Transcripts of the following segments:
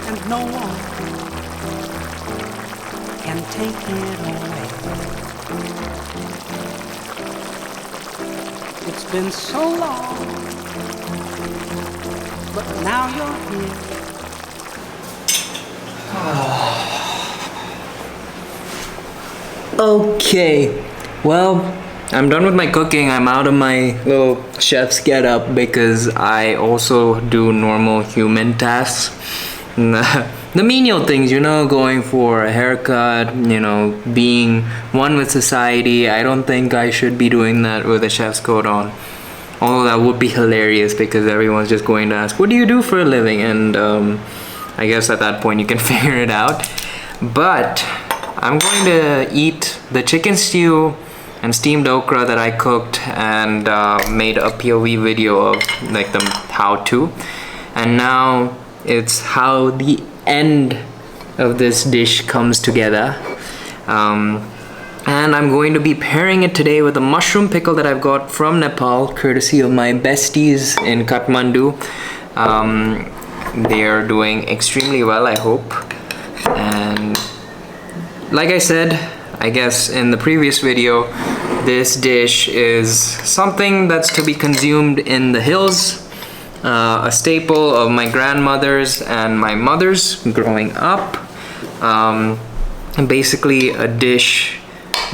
and no one can take it away. It's been so long, but now you're here. Okay, well, I'm done with my cooking. I'm out of my little chef's getup because I also do normal human tasks. The menial things, you know, going for a haircut, you know, being one with society. I don't think I should be doing that with a chef's coat on. Although that would be hilarious because everyone's just going to ask, what do you do for a living? And I guess at that point you can figure it out. But I'm going to eat the chicken stew and steamed okra that I cooked and made a POV video of, like the how-to. And now it's how the end of this dish comes together. And I'm going to be pairing it today with a mushroom pickle that I've got from Nepal, courtesy of my besties in Kathmandu. They are doing extremely well, I hope. And like I said, I guess in the previous video, this dish is something that's to be consumed in the hills, a staple of my grandmother's and my mother's growing up, and basically a dish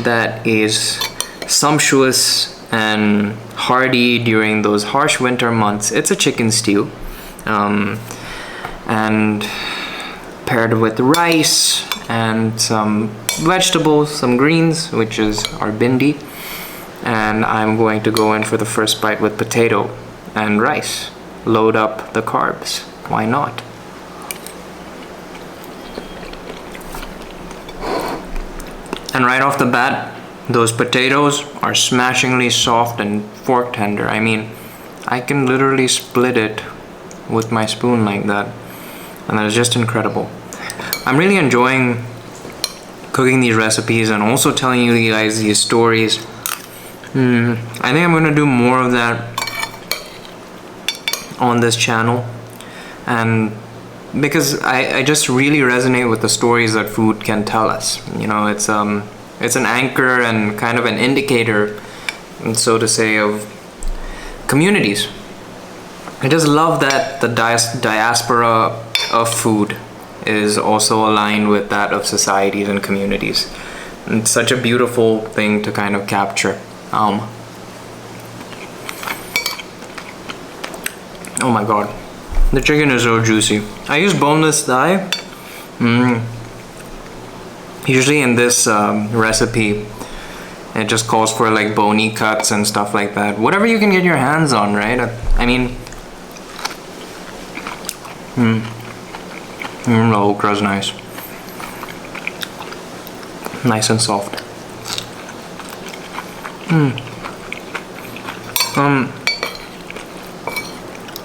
that is sumptuous and hearty during those harsh winter months. It's a chicken stew, and paired with rice and some vegetables, some greens, which is our bhendi. And I'm going to go in for the first bite with potato and rice. Load up the carbs. Why not? And right off the bat, those potatoes are smashingly soft and fork tender. I mean, I can literally split it with my spoon like that. And that is just incredible. I'm really enjoying cooking these recipes and also telling you guys these stories. I think I'm going to do more of that on this channel. And because I just really resonate with the stories that food can tell us. You know, it's an anchor and kind of an indicator, and so to say, of communities. I just love that the diaspora of food is also aligned with that of societies and communities. And it's such a beautiful thing to kind of capture. Oh my god, the chicken is so juicy. I use boneless thigh. Usually in this recipe, it just calls for like bony cuts and stuff like that. Whatever you can get your hands on, right? I mean, the okra's nice. Nice and soft.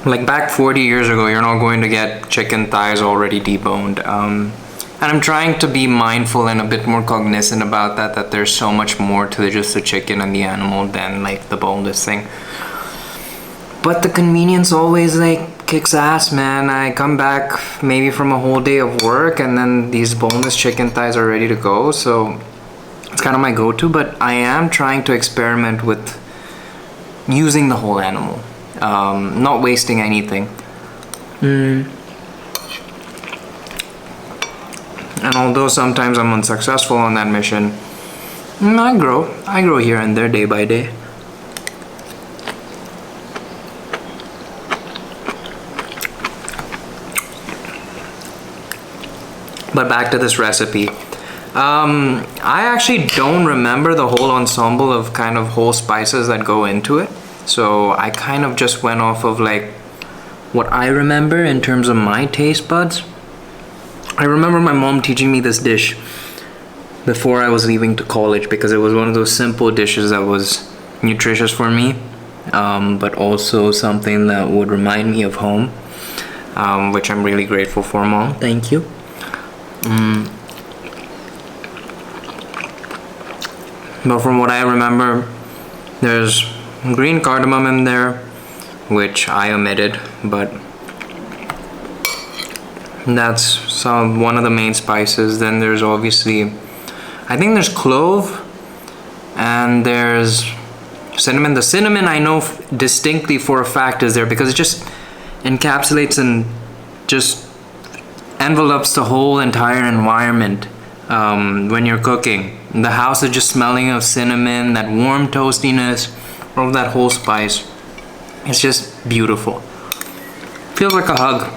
Like back 40 years ago, you're not going to get chicken thighs already deboned. And I'm trying to be mindful and a bit more cognizant about that there's so much more to just the chicken and the animal than like the boneless thing. But the convenience always like kicks ass, man. I come back maybe from a whole day of work and then these boneless chicken thighs are ready to go. So it's kind of my go-to, but I am trying to experiment with using the whole animal, not wasting anything. And although sometimes I'm unsuccessful on that mission, I grow here and there day by day. But back to this recipe. I actually don't remember the whole ensemble of kind of whole spices that go into it. So I kind of just went off of like what I remember in terms of my taste buds. I remember my mom teaching me this dish before I was leaving to college because it was one of those simple dishes that was nutritious for me, but also something that would remind me of home, which I'm really grateful for, Mom. Thank you. But from what I remember, there's green cardamom in there, which I omitted, but That's one of the main spices. Then there's obviously, I think there's clove, and there's cinnamon. The cinnamon I know distinctly for a fact is there because it just encapsulates and just envelopes the whole entire environment when you're cooking. The house is just smelling of cinnamon, that warm toastiness, all of that whole spice. It's just beautiful. Feels like a hug.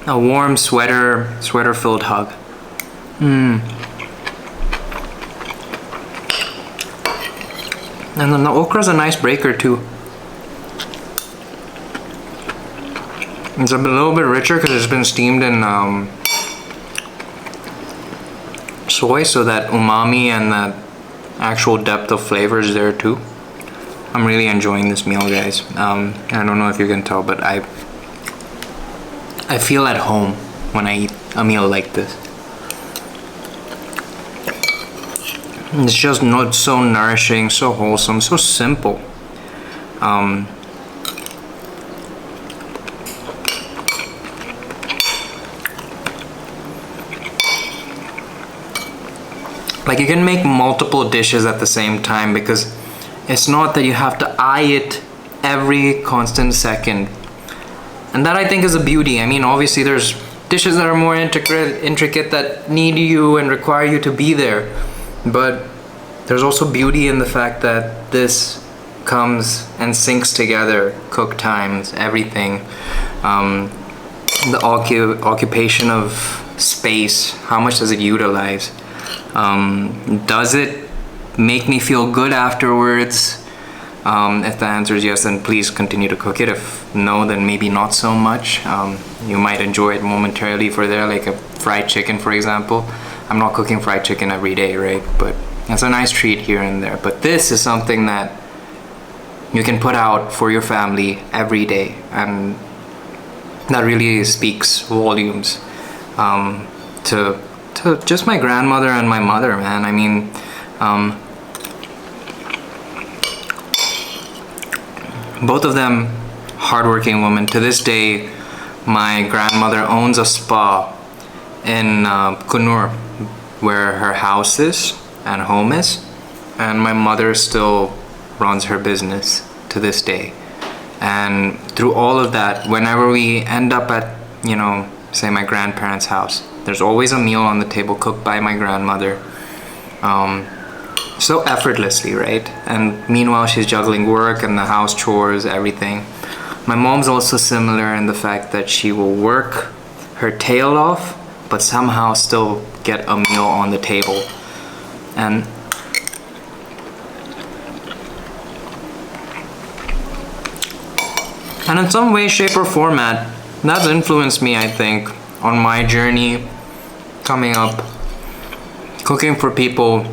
A warm sweater-filled hug. And then the okra's a nice breaker too. It's a little bit richer because it's been steamed in soy, so that umami and that actual depth of flavor is there too. I'm really enjoying this meal, guys. I don't know if you can tell, but I feel at home when I eat a meal like this. It's just not so nourishing, so wholesome, so simple. Like you can make multiple dishes at the same time because it's not that you have to eye it every constant second. And that I think is a beauty. I mean, obviously there's dishes that are more intricate that need you and require you to be there. But there's also beauty in the fact that this comes and syncs together, cook times, everything. The occupation of space, how much does it utilize? Does it make me feel good afterwards? If the answer is yes, then please continue to cook it. If no, then maybe not so much. You might enjoy it momentarily for there, like a fried chicken, for example. I'm not cooking fried chicken every day, right? But it's a nice treat here and there. But this is something that you can put out for your family every day, and that really speaks volumes to just my grandmother and my mother, man. I mean, both of them hardworking women. To this day, my grandmother owns a spa in Kunur, where her house is and home is, and my mother still runs her business to this day. And through all of that, whenever we end up at, you know, say my grandparents' house, there's always a meal on the table cooked by my grandmother, so effortlessly, right? And meanwhile, she's juggling work and the house chores, everything. My mom's also similar in the fact that she will work her tail off, but somehow still get a meal on the table. And in some way, shape, or format, that's influenced me, I think, on my journey coming up, cooking for people,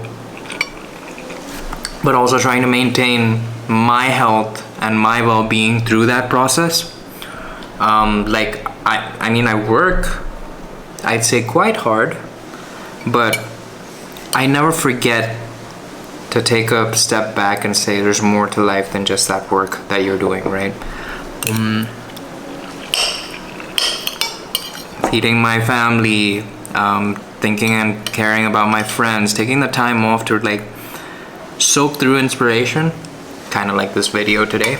but also trying to maintain my health and my well-being through that process. Like, I mean, I work, I'd say quite hard, but I never forget to take a step back and say there's more to life than just that work that you're doing, right? Feeding my family, thinking and caring about my friends, taking the time off to like soak through inspiration, kind of like this video today.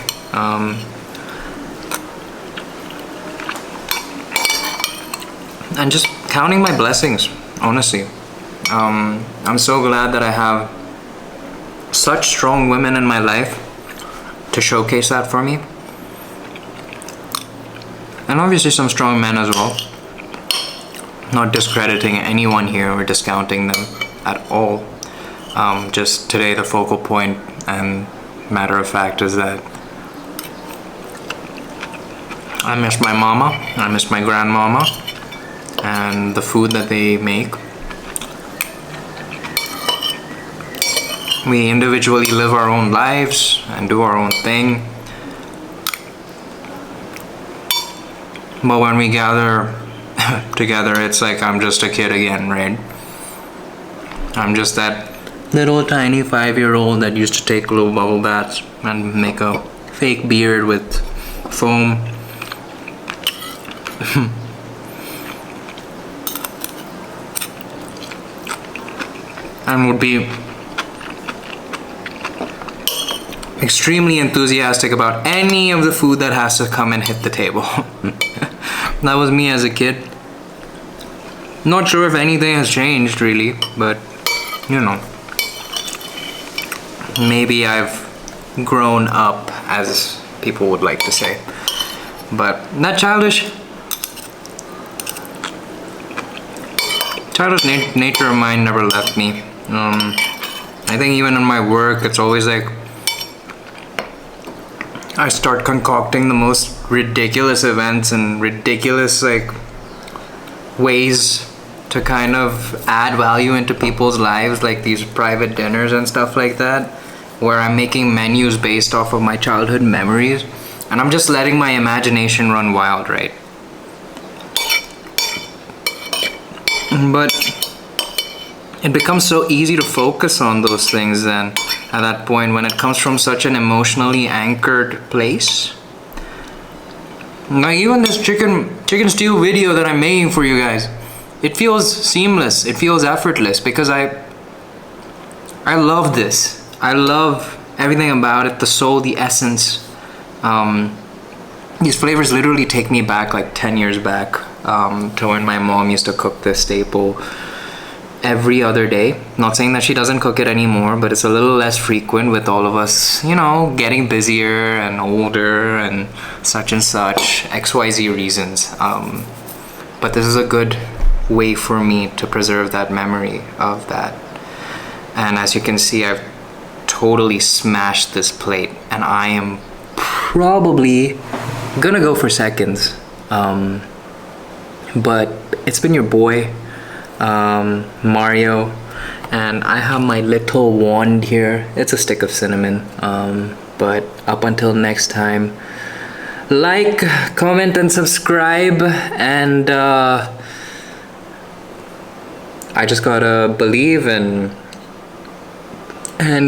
And just counting my blessings, honestly. I'm so glad that I have such strong women in my life to showcase that for me. And obviously some strong men as well. Not discrediting anyone here or discounting them at all. Just today the focal point and matter of fact is that I miss my mama, I miss my grandmama, and the food that they make. We individually live our own lives and do our own thing. But when we gather together, it's like I'm just a kid again, right? I'm just that little tiny 5-year-old that used to take little bubble baths and make a fake beard with foam And would be extremely enthusiastic about any of the food that has to come and hit the table. That was me as a kid. Not sure if anything has changed really, but you know, maybe I've grown up, as people would like to say. But that childish nature of mine never left me. I think even in my work, it's always like I start concocting the most ridiculous events and ridiculous like ways to kind of add value into people's lives, like these private dinners and stuff like that, where I'm making menus based off of my childhood memories, and I'm just letting my imagination run wild, right? But it becomes so easy to focus on those things then at that point when it comes from such an emotionally anchored place. Like even this chicken stew video that I'm making for you guys, it feels seamless, it feels effortless because I love this. I love everything about it, the soul, the essence. These flavors literally take me back like 10 years back to when my mom used to cook this staple every other day. Not saying that she doesn't cook it anymore, but it's a little less frequent with all of us, you know, getting busier and older and such XYZ reasons. But this is a good way for me to preserve that memory of that. And as you can see, I've totally smashed this plate and I am probably gonna go for seconds. But it's been your boy, Mario, and I have my little wand here. It's a stick of cinnamon. But up until next time, like, comment, and subscribe. And I just gotta believe and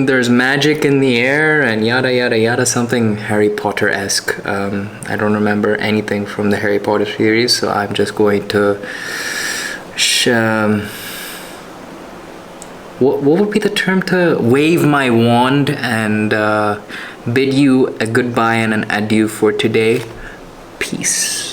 there's magic in the air and yada yada yada, something Harry Potter-esque. I don't remember anything from the Harry Potter series, so I'm just going to what would be the term, to wave my wand and bid you a goodbye and an adieu for today. Peace.